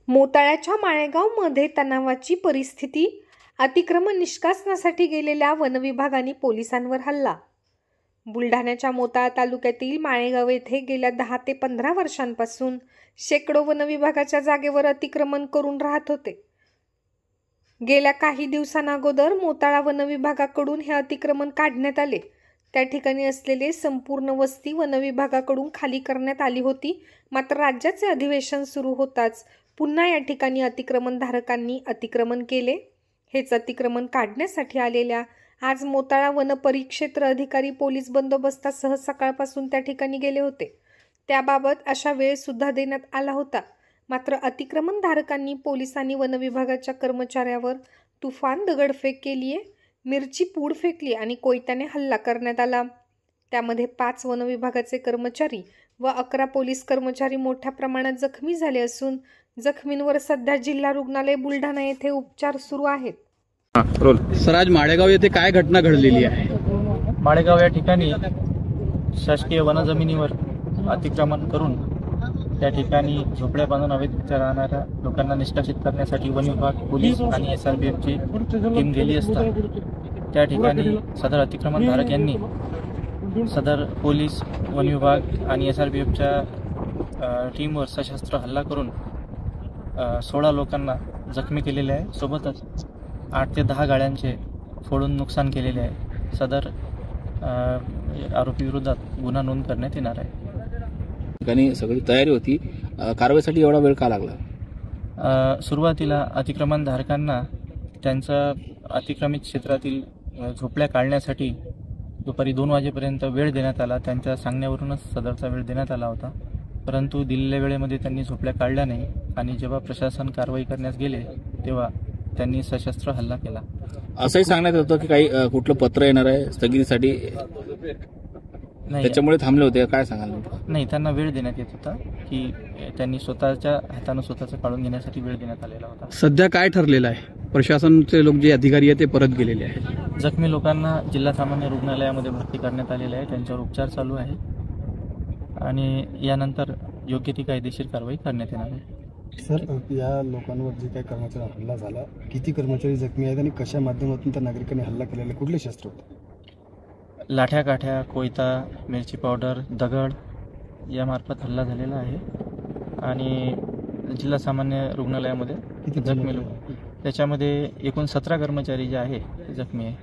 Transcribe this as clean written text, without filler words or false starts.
मोताळ्याच्या माळेगावमध्ये तणावाची परिस्थिती, अतिक्रमण निष्कासनासाठी गेलेल्या वनविभागाने पोलिसांवर हल्ला। बुलढाण्याच्या मोताळा तालुक्यातील माळेगाव येथे गेल्या 10 ते 15 वर्षांपासून शेकडो वनविभागाच्या जागेवर अतिक्रमण करून राहत होते। गेल्या काही दिवसांअगोदर मोताळा वनविभागाकडून हे अतिक्रमण काढण्यात आले। त्या ठिकाणी असलेले संपूर्ण वस्ती वनविभागाकडून खाली करण्यात आली होती। मात्र राज्याचे अधिवेशन सुरू होताच पुन्हा या ठिकाणी अतिक्रमणधारकांनी अतिक्रमण केले। हेच अतिक्रमण काढण्यासाठी आलेल्या आज मोताळा वन परिक्षेत्र अधिकारी पोलीस बंदोबस्तासह सकाळपासून त्या ठिकाणी गेले होते। त्याबाबत अशा वेळ सुद्धा देण्यात आला होता। मात्र अतिक्रमणधारकांनी पोलिसांनी वनविभागाच्या कर्मचाऱ्यावर तुफान दगडफेक केली आहे, मिरची पूड फेकली आणि कोयत्याने हल्ला करण्यात आला। त्यामध्ये 5 वनविभागाचे कर्मचारी व 11 पोलीस कर्मचारी मोठ्या प्रमाणात जखमी झाले असून जखमींवर सध्या जिल्हा रुग्णालय बुलढाणा येथे उपचार सुरू आहेत। सर, आज माळेगाव येथे काय घटना घडलेली आहे? माळेगाव या ठिकाणी शासकीय वनजमिनीवर अतिक्रमण करून त्या ठिकाणी झोपड्या बांधून अवैधरित्या राहणाऱ्या लोकांना निष्कासित करण्यासाठी वन विभाग, पोलीस आणि SRPFची टीम गेली असता त्या ठिकाणी सदर अतिक्रमणधारक यांनी सदर पोलीस, वन विभाग आणि SRPFच्या टीमवर सशस्त्र हल्ला करून 16 लोकांना जखमी केलेले आहे। सोबतच 8 ते 10 गाड्यांचे फोडून नुकसान केलेले आहे। सदर आरोपी विरोधात गुन्हा नोंद करण्यात येणार आहे। ठिकाणी सगळी तयारी होती, कारवाईसाठी एवढा वेळ का लागला? सुरुवातीला अतिक्रमणधारकांना त्यांचा अतिक्रमित क्षेत्रातील झोपड्या काढण्यासाठी दुपारी 2 वाजेपर्यंत वेळ देण्यात आला। त्यांच्या सांगण्यावरूनच सदरचा वेळ देण्यात आला होता, परंतु दिलेल्या वेळेमध्ये त्यांनी झोपड्या काढल्या नाही आणि जेव्हा प्रशासन कारवाई करण्यास गेले तेव्हा त्यांनी सशस्त्र हल्ला केला। असंही सांगण्यात होतं की काही कुठलं पत्र येणार आहे स्थगितीसाठी, त्याच्यामुळे थांबले होते, काय सांगाल? नाही, त्यांना वेळ देण्यात येत होता की त्यांनी स्वतःच्या हाताने स्वतःचं काढून घेण्यासाठी वेळ देण्यात आलेला होता। सध्या काय ठरलेलं आहे? प्रशासनाचे लोक जे अधिकारी आहेत ते परत गेलेले आहेत। जखमी लोकांना जिल्हा सामान्य रुग्णालयामध्ये भरती करण्यात आलेले आहे, त्यांच्यावर उपचार चालू आहे आणि यानंतर योग्य ती कायदेशीर कारवाई करण्यात येणार आहे। सर, या लोकांवर जे काही कर्मचारी हल्ला झाला, किती कर्मचारी जखमी आहेत आणि कशा माध्यमातून त्या नागरिकांनी हल्ला केलेला, कुठले शस्त्र होते? लाठ्या काठ्या, कोयता, मिरची पावडर, दगड यामार्फत हल्ला झालेला आहे आणि जिल्हा सामान्य रुग्णालयामध्ये किती जखमी लोक, त्याच्यामध्ये एकूण 17 कर्मचारी जे आहे ते जखमी आहे।